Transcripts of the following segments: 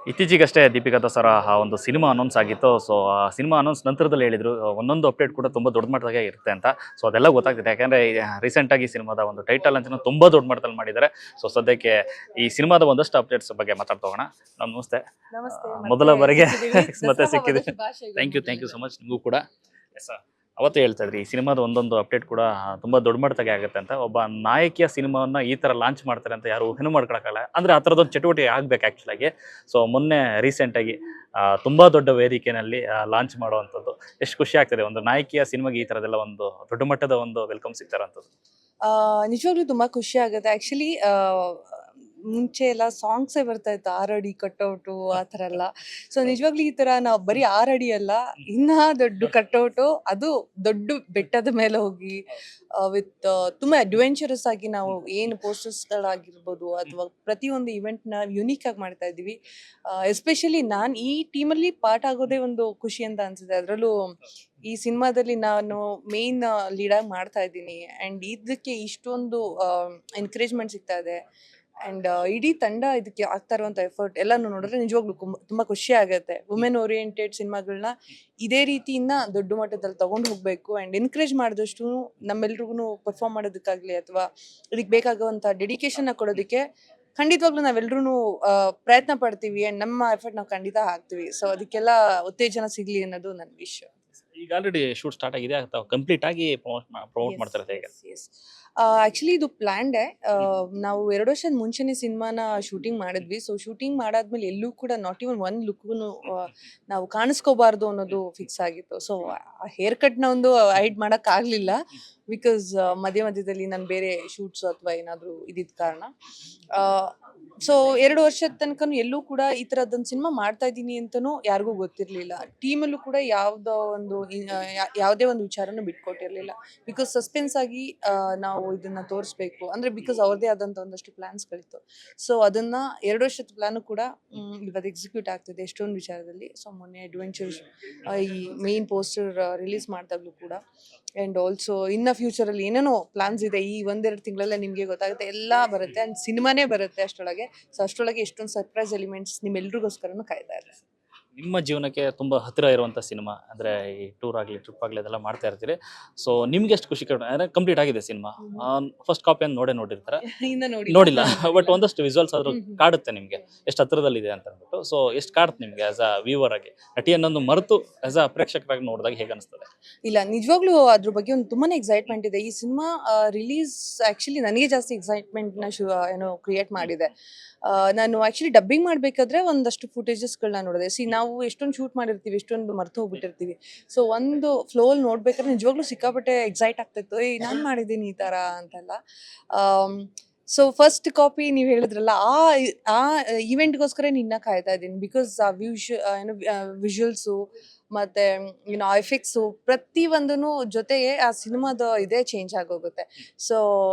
ಇತ್ತೀಚೆಗಷ್ಟೇ ದೀಪಿಕಾ ದಸರಾ ಆ ಒಂದು ಸಿನಿಮಾ ಅನೌನ್ಸ್ ಆಗಿತ್ತು. ಸೊ ಆ ಸಿನಿಮಾ ಅನೌನ್ಸ್ ನಂತರದಲ್ಲಿ ಹೇಳಿದ್ರು ಒಂದೊಂದು ಅಪ್ಡೇಟ್ ಕೂಡ ತುಂಬ ದೊಡ್ಡ ಮಟ್ಟದಾಗೆ ಇರುತ್ತೆ ಅಂತ. ಸೊ ಅದೆಲ್ಲ ಗೊತ್ತಾಗ್ತಿದೆ, ಯಾಕಂದ್ರೆ ರೀಸೆಂಟಾಗಿ ಸಿನಿಮಾದ ಒಂದು ಟೈಟಲ್ ಅಂತ ತುಂಬ ದೊಡ್ಡ ಮಟ್ಟದಲ್ಲಿ ಮಾಡಿದ್ದಾರೆ. ಸೊ ಸದ್ಯಕ್ಕೆ ಈ ಸಿನಿಮಾದ ಒಂದಷ್ಟು ಅಪ್ಡೇಟ್ಸ್ ಬಗ್ಗೆ ಮಾತಾಡ್ತಾ ಹೋಗೋಣ. ನಮಸ್ತೆ. ನಮಸ್ತೆ. ಮೊದಲ ಬಾರಿಗೆ ಮತ್ತೆ ದಸರಾ ಸಿಕ್ಕಿದೆ. ಹಬ್ಬದ ಶುಭಾಶಯಗಳು ಥ್ಯಾಂಕ್ ಯು ಸೊ ಮಚ್. ನಿಮಗೂ ಕೂಡ. ಎಸ್, ಅವತ್ತೇ ಹೇಳ್ತಾ ಇದ್ರಿ ಈ ಸಿನಿಮಾದ ಒಂದೊಂದು ಅಪ್ಡೇಟ್ ಕೂಡ ತುಂಬಾ ದೊಡ್ಡ ಮಟ್ಟದಾಗೆ ಆಗುತ್ತೆ ಅಂತ. ಒಬ್ಬ ನಾಯಕಿಯ ಸಿನಿಮಾವನ್ನ ಈ ತರ ಲಾಂಚ್ ಮಾಡ್ತಾರೆ ಅಂತ ಯಾರು ಊಹೆನೂ ಮಾಡ್ಕೊಳಕ್ಕಾಗಲ್ಲ. ಅಂದ್ರೆ ಆ ಥರದೊಂದು ಚಟುವಟಿಕೆ ಆಗ್ಬೇಕು ಆ್ಯಕ್ಚುಲಾಗಿ. ಸೊ ಮೊನ್ನೆ ರೀಸೆಂಟಾಗಿ ತುಂಬಾ ದೊಡ್ಡ ವೇದಿಕೆಯಲ್ಲಿ ಲಾಂಚ್ ಮಾಡುವಂಥದ್ದು ಎಷ್ಟು ಖುಷಿ ಆಗ್ತದೆ. ಒಂದು ನಾಯಕಿಯ ಸಿನಿಮಾಗೆ ಈ ಥರದೆಲ್ಲ ಒಂದು ದೊಡ್ಡ ಮಟ್ಟದ ಒಂದು ವೆಲ್ಕಮ್ ಸಿಗ್ತಾರಂಥದ್ದು. ನಿಜವಾಗ್ಲೂ ತುಂಬಾ ಖುಷಿ ಆಗುತ್ತೆ. ಆಕ್ಚುಲಿ ಮುಂಚೆ ಎಲ್ಲ ಸಾಂಗ್ಸೇ ಬರ್ತಾ ಇತ್ತು, 6 ಅಡಿ ಕಟ್ಔಟು ಆ ಥರ ಎಲ್ಲ. ಸೊ ನಿಜವಾಗ್ಲೂ ಈ ತರ ನಾವು ಬರೀ 6 ಅಡಿ ಅಲ್ಲ, ಇನ್ನ ದೊಡ್ಡ ಕಟ್ಔಟು, ಅದು ದೊಡ್ಡ ಬೆಟ್ಟದ ಮೇಲೆ ಹೋಗಿ ವಿತ್ ತುಂಬಾ ಅಡ್ವೆಂಚರಸ್ ಆಗಿ ನಾವು ಏನು ಪೋಸ್ಟರ್ಸ್ಗಳಾಗಿರ್ಬೋದು ಅಥವಾ ಪ್ರತಿಯೊಂದು ಇವೆಂಟ್ನ ಯುನೀಕ್ ಆಗಿ ಮಾಡ್ತಾ ಇದ್ದೀವಿ. ಎಸ್ಪೆಷಲಿ ನಾನು ಈ ಟೀಮಲ್ಲಿ ಪಾರ್ಟ್ ಆಗೋದೇ ಒಂದು ಖುಷಿ ಅಂತ ಅನ್ಸುತ್ತೆ. ಅದರಲ್ಲೂ ಈ ಸಿನಿಮಾದಲ್ಲಿ ನಾನು ಮೇನ್ ಲೀಡ್ ಆಗಿ ಮಾಡ್ತಾ ಇದ್ದೀನಿ ಆ್ಯಂಡ್ ಇದಕ್ಕೆ ಇಷ್ಟೊಂದು ಎನ್ಕರೇಜ್ಮೆಂಟ್ ಸಿಗ್ತಾ ಇದೆ. ಆ್ಯಂಡ್ ಇಡೀ ತಂಡ ಇದಕ್ಕೆ ಆಗ್ತಾ ಇರುವಂಥ ಎಫರ್ಟ್ ಎಲ್ಲನೂ ನೋಡಿದ್ರೆ ನಿಜವಾಗ್ಲೂ ತುಂಬ ಖುಷಿ ಆಗುತ್ತೆ. ವುಮೆನ್ ಓರಿಯೆಂಟೆಡ್ ಸಿನಿಮಾಗಳನ್ನ ಇದೇ ರೀತಿಯಿಂದ ದೊಡ್ಡ ಮಟ್ಟದಲ್ಲಿ ತಗೊಂಡು ಹೋಗಬೇಕು ಆ್ಯಂಡ್ ಎನ್ಕರೇಜ್ ಮಾಡಿದಷ್ಟು ನಮ್ಮೆಲ್ರಿಗೂ ಪರ್ಫಾರ್ಮ್ ಮಾಡೋದಕ್ಕಾಗಲಿ ಅಥವಾ ಇದಕ್ಕೆ ಬೇಕಾಗುವಂಥ ಡೆಡಿಕೇಶನ್ನ ಕೊಡೋದಕ್ಕೆ ಖಂಡಿತವಾಗ್ಲೂ ನಾವೆಲ್ಲರೂ ಪ್ರಯತ್ನ ಪಡ್ತೀವಿ ಆ್ಯಂಡ್ ನಮ್ಮ ಎಫರ್ಟ್ ನಾವು ಖಂಡಿತ ಹಾಕ್ತೀವಿ. ಸೊ ಅದಕ್ಕೆಲ್ಲ ಉತ್ತೇಜನ ಸಿಗಲಿ ಅನ್ನೋದು ನನ್ನ ವಿಶ್. ಈಗ ಆಲ್ರೆಡಿ ಶೂಟ್ ಸ್ಟಾರ್ಟ್ ಆಗಿದೆ ಅಥವಾ ಕಂಪ್ಲೀಟ್ ಆಗಿ ಪ್ರಮೋಟ್ ಮಾಡ್ತಾರೆ ಹೇಗೆ? ಆಕ್ಚುಲಿ ಇದು ಪ್ಲಾನ್ಡೆ. ನಾವು 2 ವರ್ಷದ ಮುಂಚೆನೆ ಸಿನಿಮಾನ ಶೂಟಿಂಗ್ ಮಾಡಿದ್ವಿ. ಸೊ ಶೂಟಿಂಗ್ ಮಾಡಾದ್ಮೇಲೆ ಎಲ್ಲೂ ಕೂಡ ನಾಟ್ ಇವನ್ ಒಂದು ಲುಕ್ಗೂ ನಾವು ಕಾಣಿಸ್ಕೋಬಾರ್ದು ಅನ್ನೋದು ಫಿಕ್ಸ್ ಆಗಿತ್ತು. ಸೊ ಹೇರ್ ಕಟ್ನ ಒಂದು ಹೈಡ್ ಮಾಡೋಕ್ಕಾಗಲಿಲ್ಲ, ಬಿಕಾಸ್ ಮಧ್ಯದಲ್ಲಿ ನಾನು ಬೇರೆ ಶೂಟ್ಸ್ ಅಥವಾ ಏನಾದರೂ ಇದ್ದಿದ್ದ ಕಾರಣ. ಸೊ 2 ವರ್ಷದ ತನಕ ಎಲ್ಲೂ ಕೂಡ ಈ ಥರದ್ದೊಂದು ಸಿನಿಮಾ ಮಾಡ್ತಾ ಇದ್ದೀನಿ ಅಂತಲೂ ಯಾರಿಗೂ ಗೊತ್ತಿರಲಿಲ್ಲ. ಟೀಮಲ್ಲೂ ಕೂಡ ಯಾವುದೇ ಒಂದು ವಿಚಾರನೂ ಬಿಟ್ಕೊಟ್ಟಿರಲಿಲ್ಲ. ಬಿಕಾಸ್ ಸಸ್ಪೆನ್ಸ್ ಆಗಿ ನಾವು ಇದನ್ನ ತೋರಿಸ್ಬೇಕು ಅಂದರೆ, ಬಿಕಾಸ್ ಅವ್ರದ್ದೇ ಆದಂಥ ಒಂದಷ್ಟು ಪ್ಲಾನ್ಸ್ಗಳಿತ್ತು. ಸೊ ಅದನ್ನ 2 ವರ್ಷದ ಪ್ಲಾನು ಕೂಡ ಇವತ್ತು ಎಕ್ಸಿಕ್ಯೂಟ್ ಆಗ್ತಿದೆ ಎಷ್ಟೊಂದು ವಿಚಾರದಲ್ಲಿ. ಸೊ ಮೊನ್ನೆ ಅಡ್ವೆಂಚರ್ ಈ ಮೇನ್ ಪೋಸ್ಟರ್ ರಿಲೀಸ್ ಮಾಡಿದಾಗಲೂ ಕೂಡ ಆ್ಯಂಡ್ ಆಲ್ಸೋ ಇನ್ನು ಫ್ಯೂಚರಲ್ಲಿ ಏನೇನೋ ಪ್ಲಾನ್ಸ್ ಇದೆ. ಈ 1-2 ತಿಂಗಳಲ್ಲೇ ನಿಮಗೆ ಗೊತ್ತಾಗುತ್ತೆ, ಎಲ್ಲ ಬರುತ್ತೆ ಆ್ಯಂಡ್ ಸಿನಿಮಾನೇ ಬರುತ್ತೆ ಅಷ್ಟರೊಳಗೆ. ಸೊ ಅಷ್ಟರೊಳಗೆ ಎಷ್ಟೊಂದು ಸರ್ಪ್ರೈಸ್ ಎಲಿಮೆಂಟ್ಸ್ ನಿಮ್ಮೆಲ್ರಿಗೋಸ್ಕರನೂ ಕಾಯ್ತಾ ಇದೆ. ನಿಮ್ಮ ಜೀವನಕ್ಕೆ ತುಂಬ ಹತ್ತಿರ ಇರುವಂಥ ಸಿನಿಮಾ ಅಂದರೆ ಈ ಟೂರ್ ಆಗಲಿ ಟ್ರಿಪ್ ಆಗಲಿ ಅದೆಲ್ಲ ಮಾಡ್ತಾ ಇರ್ತೀರಿ. ಸೊ ನಿಮ್ಗೆ ಎಷ್ಟು ಖುಷಿ ಅಂದರೆ ಕಂಪ್ಲೀಟ್ ಆಗಿದೆ ಸಿನಿಮಾ. ಫಸ್ಟ್ ಕಾಪಿಯನ್ನು ನೋಡಿರ್ತಾರೆ, ಇನ್ನ ನೋಡಿಲ್ಲ ಬಟ್ ಒಂದಷ್ಟು ವಿಜುವಲ್ಸ್ ಆದರೂ ಕಾಡುತ್ತೆ ನಿಮಗೆ ಎಷ್ಟು ಹತ್ತಿರದಲ್ಲಿದೆ ಅಂತ ಅಂದ್ಬಿಟ್ಟು. ಸೊ ಎಷ್ಟು ಕಾಡುತ್ತೆ ನಿಮಗೆ ಆಸ್ ಅ ವ್ಯೂವರ್ ಆಗಿ, ನಟಿಯನ್ನೊಂದು ಮರೆತು ಆಸ್ ಅ ಪ್ರೇಕ್ಷಕರಾಗಿ ನೋಡಿದಾಗ ಹೇಗೆ ಅನಿಸ್ತದೆ? ಇಲ್ಲ, ನಿಜವಾಗ್ಲೂ ಅದ್ರ ಬಗ್ಗೆ ಒಂದು ತುಂಬಾನೇ ಎಕ್ಸೈಟ್ಮೆಂಟ್ ಇದೆ. ಈ ಸಿನಿಮಾ ರಿಲೀಸ್ ಆಕ್ಚುಲಿ ನನಗೆ ಜಾಸ್ತಿ ಎಕ್ಸೈಟ್ಮೆಂಟ್ನ ಕ್ರಿಯೇಟ್ ಮಾಡಿದೆ. ನಾನು ಆಕ್ಚುಲಿ ಡಬ್ಬಿಂಗ್ ಮಾಡಬೇಕಾದ್ರೆ ಒಂದಷ್ಟು ಫುಟೇಜಸ್ಗಳನ್ನ ನೋಡಿದೆ. ನಾವು ಎಷ್ಟೊಂದು ಶೂಟ್ ಮಾಡಿರ್ತೀವಿ, ಎಷ್ಟೊಂದು ಮರ್ತು ಹೋಗ್ಬಿಟ್ಟಿರ್ತೀವಿ. ಸೊ ಒಂದು ಫ್ಲೋಲ್ ನೋಡ್ಬೇಕಾದ್ರೆ ನಿಜವಾಗ್ಲೂ ಸಿಕ್ಕಾಪಟ್ಟೆ ಎಕ್ಸೈಟ್ ಆಗ್ತಾಯಿತ್ತು, ನಾನು ಮಾಡಿದ್ದೀನಿ ಈ ಥರ ಅಂತೆಲ್ಲ. ಸೊ ಫಸ್ಟ್ ಕಾಪಿ ನೀವು ಹೇಳಿದ್ರಲ್ಲ, ಆ ಇವೆಂಟ್ಗೋಸ್ಕರ ನಿನ್ನ ಕಾಯ್ತಾ ಇದ್ದೀನಿ. ಬಿಕಾಸ್ ಆ ವಿಜುವಲ್ಸು ಮತ್ತು ಎಫೆಕ್ಟ್ಸು ಪ್ರತಿಯೊಂದೂ ಜೊತೆಗೆ ಆ ಸಿನಿಮಾದ ಇದೇ ಚೇಂಜ್ ಆಗೋಗುತ್ತೆ. ಸೊ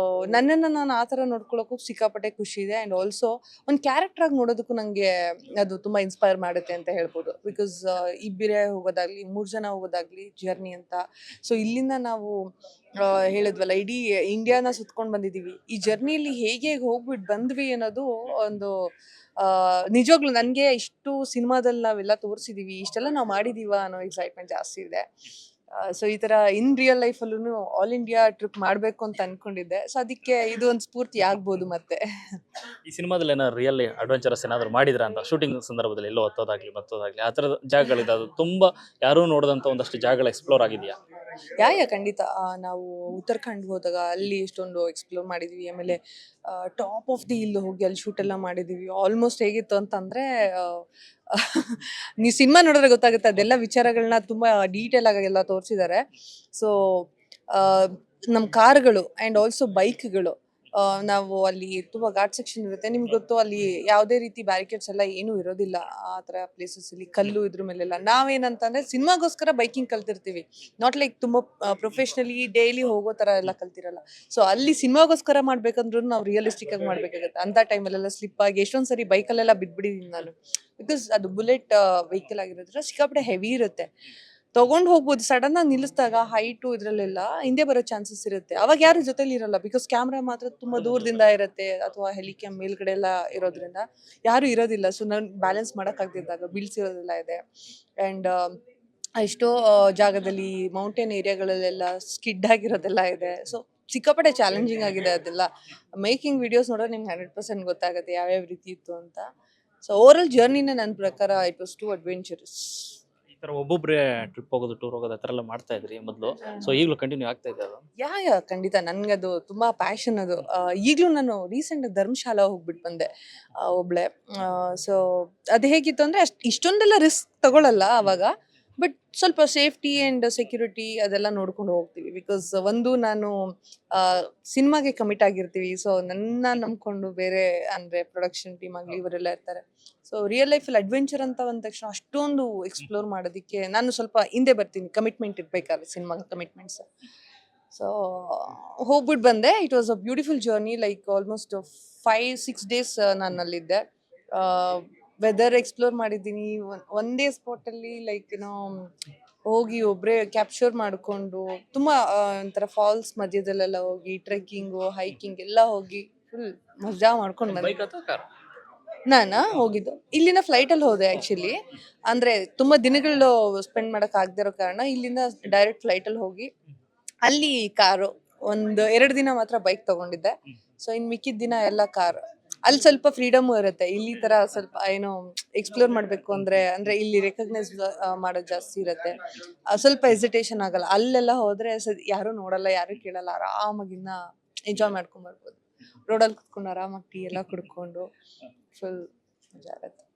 ನನ್ನನ್ನು ನಾನು ಆ ಥರ ನೋಡ್ಕೊಳ್ಳೋಕ್ಕೂ ಸಿಕ್ಕಾಪಟ್ಟೆ ಖುಷಿ ಇದೆ. ಆ್ಯಂಡ್ ಆಲ್ಸೋ ಒಂದು ಕ್ಯಾರೆಕ್ಟ್ರಾಗಿ ನೋಡೋದಕ್ಕೂ ನನಗೆ ಅದು ತುಂಬ ಇನ್ಸ್ಪೈರ್ ಮಾಡುತ್ತೆ ಅಂತ ಹೇಳ್ಬೋದು. ಬಿಕಾಸ್ ಇಬ್ಬರೇ ಹೋಗೋದಾಗಲಿ, 3 ಜನ ಹೋಗೋದಾಗಲಿ ಜರ್ನಿ ಅಂತ. ಸೊ ಇಲ್ಲಿಂದ ನಾವು ಹೇಳಿದ್ವಲ್ಲ, ಇಡೀ ಇಂಡಿಯಾನ ಸುತ್ಕೊಂಡು ಬಂದಿದ್ದೀವಿ. ಈ ಜರ್ನಿಯಲ್ಲಿ ಹೇಗೆ ಹೋಗ್ಬಿಟ್ಟು ಬಂದ್ವಿ ಅನ್ನೋದು ಒಂದು ನಿಜವಾಗ್ಲೂ ನನಗೆ ಇಷ್ಟು ಸಿನಿಮಾದಲ್ಲಿ ನಾವೆಲ್ಲ ತೋರಿಸಿದ್ದೀವಿ, ಇಷ್ಟೆಲ್ಲ ನಾವು ಮಾಡಿದ್ದೀವ ಅನ್ನೋ ಎಕ್ಸೈಟ್ಮೆಂಟ್ ಜಾಸ್ತಿ ಇದೆ. ಸೊ ಈ ಥರ ಇನ್ ರಿಯಲ್ ಲೈಫಲ್ಲೂ ಆಲ್ ಇಂಡಿಯಾ ಟ್ರಿಪ್ ಮಾಡಬೇಕು ಅಂತ ಅಂದ್ಕೊಂಡಿದ್ದೆ. ಸೊ ಅದಕ್ಕೆ ಇದು ಒಂದು ಸ್ಫೂರ್ತಿ ಆಗ್ಬೋದು. ಮತ್ತೆ ಈ ಸಿನಿಮಾದಲ್ಲಿ ಏನಾದ್ರು ರಿಯಲ್ ಅಡ್ವೆಂಚರಸ್ ಏನಾದರೂ ಮಾಡಿದ್ರಾ ಅಂತ? ಶೂಟಿಂಗ್ ಸಂದರ್ಭದಲ್ಲಿ ಎಲ್ಲೋ ಹತ್ತೋದಾಗ್ಲಿ ಆ ಥರದ ಜಾಗಗಳಿದೆ, ಅದು ತುಂಬ ಯಾರೂ ನೋಡಿದಂಥ ಒಂದಷ್ಟು ಜಾಗಗಳು ಎಕ್ಸ್ಪ್ಲೋರ್ ಆಗಿದೆಯಾ? ಖಂಡಿತ. ನಾವು ಉತ್ತರಾಖಂಡ್ ಹೋದಾಗ ಅಲ್ಲಿ ಎಷ್ಟೊಂದು ಎಕ್ಸ್ಪ್ಲೋರ್ ಮಾಡಿದ್ವಿ. ಆಮೇಲೆ ಟಾಪ್ ಆಫ್ ದಿ ಹಿಲ್ ಹೋಗಿ ಅಲ್ಲಿ ಶೂಟ್ ಎಲ್ಲ ಮಾಡಿದ್ದೀವಿ. ಆಲ್ಮೋಸ್ಟ್ ಹೇಗಿತ್ತು ಅಂತಂದರೆ, ನೀವು ಸಿನಿಮಾ ನೋಡಿದ್ರೆ ಗೊತ್ತಾಗುತ್ತೆ, ಅದೆಲ್ಲ ವಿಚಾರಗಳನ್ನ ತುಂಬ ಡೀಟೇಲ್ ಆಗಿ ಎಲ್ಲ ತೋರಿಸಿದ್ದಾರೆ. ಸೊ ನಮ್ಮ ಕಾರ್ಗಳು ಆ್ಯಂಡ್ ಆಲ್ಸೋ ಬೈಕ್ಗಳು, ನಾವು ಅಲ್ಲಿ ತುಂಬ ಘಾಟ್ ಸೆಕ್ಷನ್ ಇರುತ್ತೆ, ನಿಮ್ಗೆ ಗೊತ್ತು. ಅಲ್ಲಿ ಯಾವುದೇ ರೀತಿ ಬ್ಯಾರಿಕೇಡ್ಸ್ ಎಲ್ಲ ಏನೂ ಇರೋದಿಲ್ಲ. ಆ ಥರ ಪ್ಲೇಸಸ್ಸಲ್ಲಿ ಕಲ್ಲು ಇದ್ರ ಮೇಲೆಲ್ಲ ನಾವೇನಂತಂದರೆ ಸಿನಿಮಾಗೋಸ್ಕರ ಬೈಕಿಂಗ್ ಕಲ್ತಿರ್ತೀವಿ, ನಾಟ್ ಲೈಕ್ ತುಂಬ ಪ್ರೊಫೆಷ್ನಲಿ ಡೈಲಿ ಹೋಗೋ ಥರ ಎಲ್ಲ ಕಲ್ತಿರಲ್ಲ. ಸೊ ಅಲ್ಲಿ ಸಿನಿಮಾಗೋಸ್ಕರ ಮಾಡ್ಬೇಕಂದ್ರೂ ನಾವು ರಿಯಲಿಸ್ಟಿಕ್ ಆಗಿ ಮಾಡಬೇಕಾಗುತ್ತೆ. ಅಂಥ ಟೈಮಲ್ಲೆಲ್ಲ ಸ್ಲಿಪ್ ಆಗಿ ಎಷ್ಟೊಂದು ಸರಿ ಬೈಕಲ್ಲೆಲ್ಲ ಬಿದ್ದುಬಿಟ್ಟಿದ್ದೀನಿ ನಾನು. ಬಿಕಾಸ್ ಅದು ಬುಲೆಟ್ ವೆಹಿಕಲ್ ಆಗಿರೋದ್ರೆ ಸಿಕ್ಕಾಪಟ್ಟೆ ಹೆವಿ ಇರುತ್ತೆ. ತಗೊಂಡ್ ಹೋಗ್ಬೋದು. ಸಡನ್ ಆಗಿ ನಿಲ್ಲಿಸಿದಾಗ ಹೈಟು ಇದ್ರಲ್ಲೆಲ್ಲ ಹಿಂದೆ ಬರೋ ಚಾನ್ಸಸ್ ಇರುತ್ತೆ. ಅವಾಗ ಯಾರು ಜೊತೆಲಿ ಇರಲ್ಲ, ಬಿಕಾಸ್ ಕ್ಯಾಮ್ರಾ ಮಾತ್ರ ತುಂಬಾ ದೂರದಿಂದ ಇರುತ್ತೆ, ಅಥವಾ ಹೆಲಿಕ್ಯಾಮ್ ಮೇಲ್ಗಡೆ ಎಲ್ಲ ಇರೋದ್ರಿಂದ ಯಾರು ಇರೋದಿಲ್ಲ. ಸೊ ನಾನು ಬ್ಯಾಲೆನ್ಸ್ ಮಾಡಕ್ ಆಗ್ತಿದ್ದಾಗ ಬೀಳ್ಸಿರೋದೆಲ್ಲ ಇದೆ. ಅಂಡ್ ಎಷ್ಟೋ ಜಾಗದಲ್ಲಿ ಮೌಂಟೇನ್ ಏರಿಯಾಗಳಲ್ಲೆಲ್ಲ ಸ್ಕಿಡ್ ಆಗಿರೋದೆಲ್ಲ ಇದೆ. ಸೊ ಸಿಕ್ಕಾಪಟ್ಟೆ ಚಾಲೆಂಜಿಂಗ್ ಆಗಿದೆ ಅದೆಲ್ಲ. ಮೇಕಿಂಗ್ ವಿಡಿಯೋಸ್ ನೋಡಿದ್ರೆ ನಿಮ್ಗೆ 100% ಗೊತ್ತಾಗುತ್ತೆ ಯಾವ್ಯಾವ ರೀತಿ ಇತ್ತು ಅಂತ. ಸೊ ಓವರ್ ಆಲ್ ಜರ್ನಿನ ನನ್ನ ಪ್ರಕಾರ ಇಟ್ ವಾಸ್ ಟು ಅಡ್ವೆಂಚರಸ್. ಈ ತರ ಒಬ್ಬೊಬ್ರೆ ಟ್ರಿಪ್ ಹೋಗೋದು, ಟೂರ್ ಹೋಗೋದು ಆ ತರ ಎಲ್ಲ ಮಾಡ್ತಾ ಇದ್ರಿ ಮೊದಲು. ಸೊ ಈಗಲೂ ಕಂಟಿನ್ಯೂ ಆಗ್ತಾ ಇದೆ ಅದು. ಯಾ ಖಂಡಿತ ನನ್ಗದು ತುಂಬಾ ಪ್ಯಾಷನ್ ಅದು. ಈಗಲೂ ನಾನು ರೀಸೆಂಟ್ ಧರ್ಮಶಾಲಾ ಹೋಗ್ಬಿಟ್ಟು ಬಂದೆ ಒಬ್ಳೆ. ಸೊ ಅದು ಹೇಗಿತ್ತು ಅಂದ್ರೆ ಇಷ್ಟೊಂದೆಲ್ಲ ರಿಸ್ಕ್ ತಗೊಳಲ್ಲ ಅವಾಗ, ಬಟ್ ಸ್ವಲ್ಪ ಸೇಫ್ಟಿ ಅಂಡ್ ಸೆಕ್ಯೂರಿಟಿ ಅದೆಲ್ಲ ನೋಡ್ಕೊಂಡು ಹೋಗ್ತೀವಿ. ಬಿಕಾಸ್ ಒಂದು ನಾನು ಸಿನಿಮಾಗೆ ಕಮಿಟ್ ಆಗಿರ್ತೀವಿ. ಸೊ ನನ್ನ ನಂಬ್ಕೊಂಡು ಬೇರೆ ಅಂದ್ರೆ ಪ್ರೊಡಕ್ಷನ್ ಟೀಮ್ ಆಗಲಿ ಇವರೆಲ್ಲ ಇರ್ತಾರೆ. ಸೊ ರಿಯಲ್ ಲೈಫಲ್ಲಿ ಅಡ್ವೆಂಚರ್ ಅಂತ ಬಂದ ತಕ್ಷಣ ಅಷ್ಟೊಂದು ಎಕ್ಸ್ಪ್ಲೋರ್ ಮಾಡೋದಕ್ಕೆ ನಾನು ಸ್ವಲ್ಪ ಹಿಂದೆ ಬರ್ತೀನಿ, ಕಮಿಟ್ಮೆಂಟ್ ಇರ್ಬೇಕಾದ್ರೆ ಸಿನಿಮಾ ಕಮಿಟ್ಮೆಂಟ್ಸ್. ಸೊ ಹೋಗ್ಬಿಟ್ಟು ಬಂದೆ. It was a beautiful journey. Like almost 5-6 days ನಾನು ಅಲ್ಲಿದ್ದೆ. ವೆದರ್ ಎಕ್ಸ್ಪ್ಲೋರ್ ಮಾಡಿದ್ದೀನಿ. ಒಂದೇ ಸ್ಪಾಟಲ್ಲಿ ಲೈಕ್ ಹೋಗಿ ಒಬ್ಬರೇ ಕ್ಯಾಪ್ಚರ್ ಮಾಡಿಕೊಂಡು ತುಂಬಾ ಒಂಥರ ಫಾಲ್ಸ್ ಮಧ್ಯದಲ್ಲೆಲ್ಲ ಹೋಗಿ ಟ್ರೆಕ್ಕಿಂಗು ಹೈಕಿಂಗ್ ಎಲ್ಲ ಹೋಗಿ ಫುಲ್ ಮಜಾ ಮಾಡ್ಕೊಂಡು ಬಂದೆ. ಬೈಕ್ ಅಥವಾ ಕಾರ್? ನಾನಾ ಹೋಗಿದ್ದು ಇಲ್ಲಿಂದ ಫ್ಲೈಟಲ್ಲಿ ಹೋದೆ ಆ್ಯಕ್ಚುಲಿ. ಅಂದರೆ ತುಂಬ ದಿನಗಳು ಸ್ಪೆಂಡ್ ಮಾಡೋಕೆ ಆಗದೆ ಇರೋ ಕಾರಣ ಇಲ್ಲಿಂದ ಡೈರೆಕ್ಟ್ ಫ್ಲೈಟಲ್ಲಿ ಹೋಗಿ ಅಲ್ಲಿ ಕಾರು. 1-2 ದಿನ ಮಾತ್ರ ಬೈಕ್ ತಗೊಂಡಿದ್ದೆ. ಸೊ ಇನ್ನು ಮಿಕ್ಕಿದ ದಿನ ಎಲ್ಲ ಕಾರ್. ಅಲ್ಲಿ ಸ್ವಲ್ಪ ಫ್ರೀಡಮ್ ಇರುತ್ತೆ. ಇಲ್ಲಿ ತರ ಸ್ವಲ್ಪ ಏನೋ ಎಕ್ಸ್ಪ್ಲೋರ್ ಮಾಡಬೇಕು ಅಂದ್ರೆ ಇಲ್ಲಿ ರೆಕಗ್ನೈಸ್ ಮಾಡೋದು ಜಾಸ್ತಿ ಇರುತ್ತೆ. ಸ್ವಲ್ಪ ಹೆಸಿಟೇಷನ್ ಆಗಲ್ಲ. ಅಲ್ಲೆಲ್ಲ ಹೋದ್ರೆ ಯಾರು ನೋಡಲ್ಲ, ಯಾರು ಕೇಳಲ್ಲ, ಆರಾಮಾಗಿನ್ನ ಎಂಜಾಯ್ ಮಾಡ್ಕೊಂಡ್ ಬರ್ಬೋದು. ರೋಡಲ್ಲಿ ಕುತ್ಕೊಂಡು ಆರಾಮಾಗಿ ಟೀ ಎಲ್ಲ ಕುಡ್ಕೊಂಡು ಫುಲ್ ಮಜಾ ಆಗುತ್ತೆ.